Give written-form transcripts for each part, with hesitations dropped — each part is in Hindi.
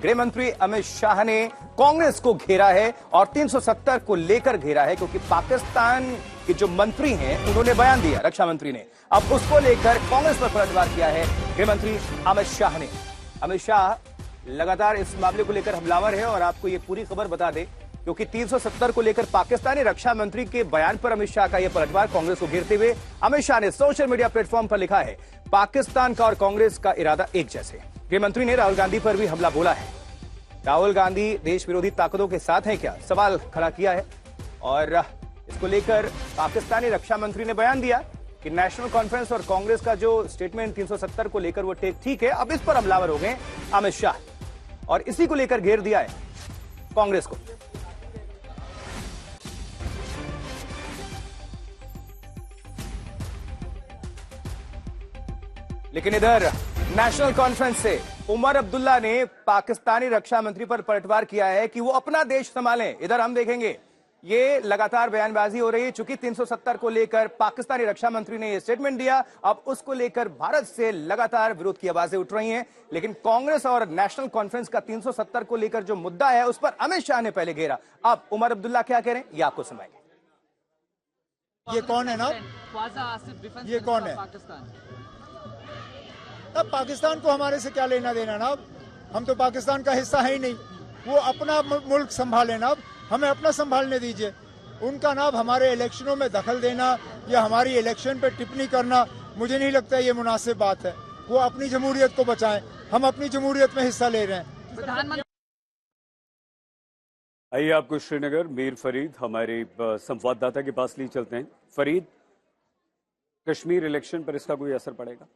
गृह मंत्री अमित शाह ने कांग्रेस को घेरा है और 370 को लेकर घेरा है क्योंकि पाकिस्तान के जो मंत्री हैं उन्होंने बयान दिया, रक्षा मंत्री ने। अब उसको लेकर कांग्रेस पर पलटवार किया है गृह मंत्री अमित शाह ने। अमित शाह लगातार इस मामले को लेकर हमलावर है और आपको ये पूरी खबर बता दें क्योंकि 370 को लेकर पाकिस्तानी रक्षा मंत्री के बयान पर अमित शाह का यह पलटवार कांग्रेस को घेरते हुए अमित शाह ने सोशल मीडिया प्लेटफॉर्म पर लिखा है, पाकिस्तान का और कांग्रेस का इरादा एक जैसे। गृह मंत्री ने राहुल गांधी पर भी हमला बोला है। राहुल गांधी देश विरोधी ताकतों के साथ हैं क्या, सवाल खड़ा किया है। और इसको लेकर पाकिस्तानी रक्षा मंत्री ने बयान दिया कि नेशनल कॉन्फ्रेंस और कांग्रेस का जो स्टेटमेंट 370 को लेकर वो ठीक है। अब इस पर हमलावर हो गए अमित शाह और इसी को लेकर घेर दिया है कांग्रेस को। लेकिन इधर नेशनल कॉन्फ्रेंस से उमर अब्दुल्ला ने पाकिस्तानी रक्षा मंत्री पर पलटवार किया है कि वो अपना देश संभालें। इधर हम देखेंगे ये लगातार बयानबाजी हो रही है चूंकि 370 को लेकर पाकिस्तानी रक्षा मंत्री ने ये स्टेटमेंट दिया। अब उसको लेकर भारत से लगातार विरोध की आवाजें उठ रही हैं, लेकिन कांग्रेस और नेशनल कॉन्फ्रेंस का 370 को लेकर जो मुद्दा है उस पर अमित शाह ने पहले घेरा। अब उमर अब्दुल्ला क्या कह रहे हैं ये आपको सुनाएंगे। ये कौन है ना, ये कौन है? अब पाकिस्तान को हमारे से क्या लेना देना ना, हम तो पाकिस्तान का हिस्सा है ही नहीं। वो अपना मुल्क संभाले ना, हमें अपना संभालने दीजिए। उनका ना हमारे इलेक्शनों में दखल देना या हमारी इलेक्शन पे टिप्पणी करना, मुझे नहीं लगता ये मुनासिब बात है। वो अपनी जमहूरियत को बचाएं, हम अपनी जमहूरियत में हिस्सा ले रहे हैं। आइए आपको श्रीनगर मीर फरीद हमारे संवाददाता के पास लिए चलते हैं। फरीद, कश्मीर इलेक्शन पर इसका कोई असर पड़ेगा?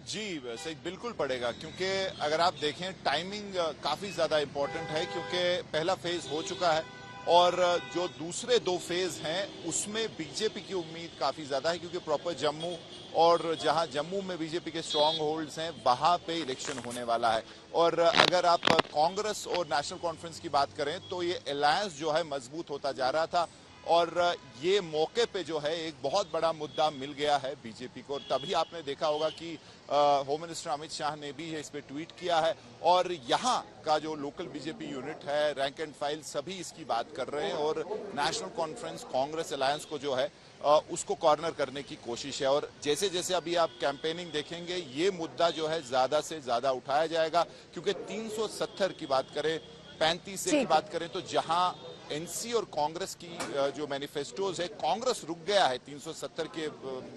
जी वैसे बिल्कुल पड़ेगा, क्योंकि अगर आप देखें टाइमिंग काफी ज्यादा इंपॉर्टेंट है, क्योंकि पहला फेज हो चुका है और जो दूसरे दो फेज हैं उसमें बीजेपी की उम्मीद काफी ज्यादा है, क्योंकि प्रॉपर जम्मू और जहां जम्मू में बीजेपी के स्ट्रांग होल्ड्स हैं वहां पे इलेक्शन होने वाला है। और अगर आप कांग्रेस और नेशनल कॉन्फ्रेंस की बात करें तो ये अलायंस जो है मजबूत होता जा रहा था और ये मौके पे जो है एक बहुत बड़ा मुद्दा मिल गया है बीजेपी को। और तभी आपने देखा होगा कि होम मिनिस्टर अमित शाह ने भी इस पे ट्वीट किया है और यहाँ का जो लोकल बीजेपी यूनिट है, रैंक एंड फाइल, सभी इसकी बात कर रहे हैं और नेशनल कॉन्फ्रेंस कांग्रेस अलायंस को जो है उसको कॉर्नर करने की कोशिश है। और जैसे जैसे अभी आप कैंपेनिंग देखेंगे ये मुद्दा जो है ज्यादा से ज्यादा उठाया जाएगा, क्योंकि 370 की बात करें, 35 की बात करें तो जहां एनसी और कांग्रेस की जो मैनिफेस्टोज है, कांग्रेस रुक गया है 370 के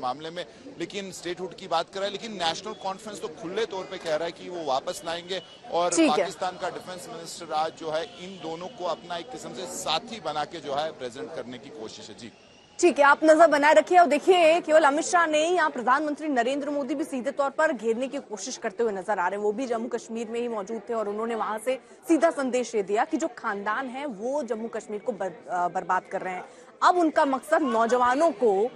मामले में, लेकिन स्टेटहुड की बात कर रहा है, लेकिन नेशनल कॉन्फ्रेंस तो खुले तौर पे कह रहा है कि वो वापस लाएंगे। और पाकिस्तान का डिफेंस मिनिस्टर आज जो है इन दोनों को अपना एक किस्म से साथी बना के जो है प्रेजेंट करने की कोशिश है। जी ठीक है, आप नजर बनाए रखिए। और देखिए केवल अमित शाह नहीं, यहाँ प्रधानमंत्री नरेंद्र मोदी भी सीधे तौर पर घेरने की कोशिश करते हुए नजर आ रहे हैं। वो भी जम्मू कश्मीर में ही मौजूद थे और उन्होंने वहां से सीधा संदेश ये दिया कि जो खानदान है वो जम्मू कश्मीर को बर्बाद कर रहे हैं। अब उनका मकसद नौजवानों को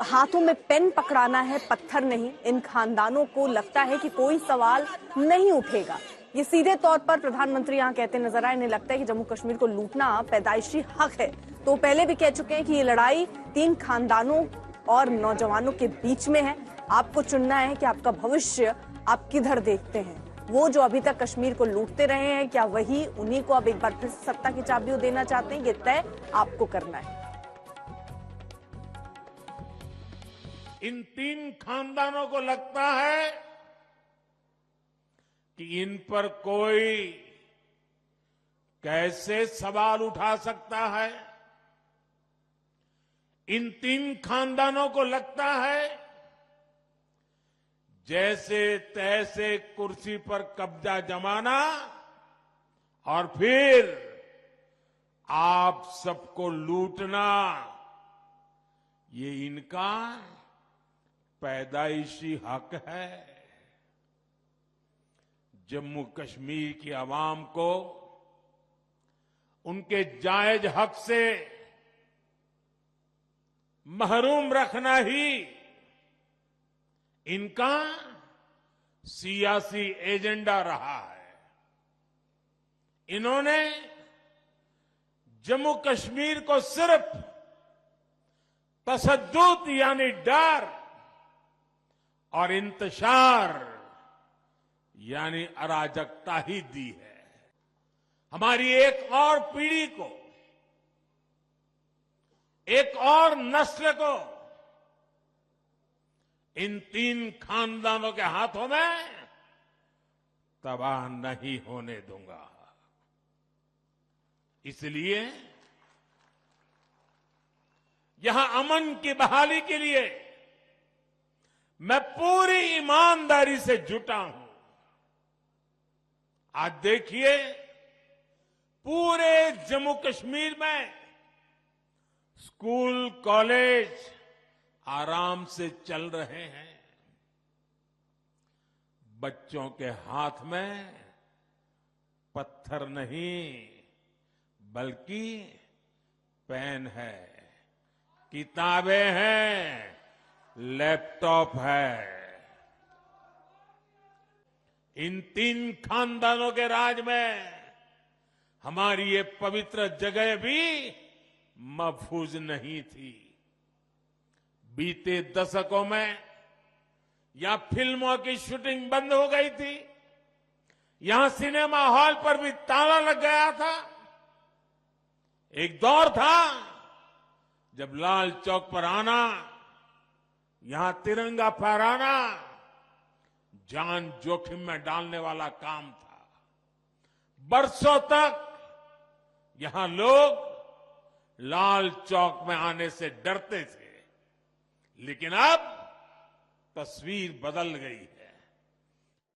हाथों में पेन पकड़ाना है, पत्थर नहीं। इन खानदानों को लगता है कि कोई सवाल नहीं उठेगा। ये सीधे तौर पर प्रधानमंत्री यहाँ कहते नजर आए। इन्हें लगता है कि जम्मू कश्मीर को लूटना पैदाइशी हक है। तो पहले भी कह चुके हैं कि ये लड़ाई 3 खानदानों और नौजवानों के बीच में है। आपको चुनना है कि आपका भविष्य आप किधर देखते हैं। वो जो अभी तक कश्मीर को लूटते रहे हैं, क्या वही उन्हीं को अब एक बार फिर सत्ता की चाबी देना चाहते हैं? ये तय आपको करना है। इन 3 खानदानों को लगता है कि इन पर कोई कैसे सवाल उठा सकता है। इन 3 खानदानों को लगता है जैसे तैसे कुर्सी पर कब्जा जमाना और फिर आप सबको लूटना, ये इनका पैदाइशी हक है। जम्मू कश्मीर की आवाम को उनके जायज हक से महरूम रखना ही इनका सियासी एजेंडा रहा है। इन्होंने जम्मू कश्मीर को सिर्फ तशद्दुद यानी डर और इंतशार यानी अराजकता ही दी है। हमारी एक और पीढ़ी को, एक और नस्ल को इन 3 खानदानों के हाथों में तबाह नहीं होने दूंगा। इसलिए यहां अमन की बहाली के लिए मैं पूरी ईमानदारी से जुटा हूं। आज देखिए, पूरे जम्मू कश्मीर में स्कूल, कॉलेज आराम से चल रहे हैं। बच्चों के हाथ में पत्थर नहीं बल्कि पेन है, किताबें हैं, लैपटॉप है। इन 3 खानदानों के राज में हमारी ये पवित्र जगह भी महफूज नहीं थी। बीते दशकों में यहां फिल्मों की शूटिंग बंद हो गई थी, यहां सिनेमा हॉल पर भी ताला लग गया था। एक दौर था जब लाल चौक पर आना, यहां तिरंगा फहराना जान जोखिम में डालने वाला काम था। बरसों तक यहां लोग लाल चौक में आने से डरते थे, लेकिन अब तस्वीर बदल गई है।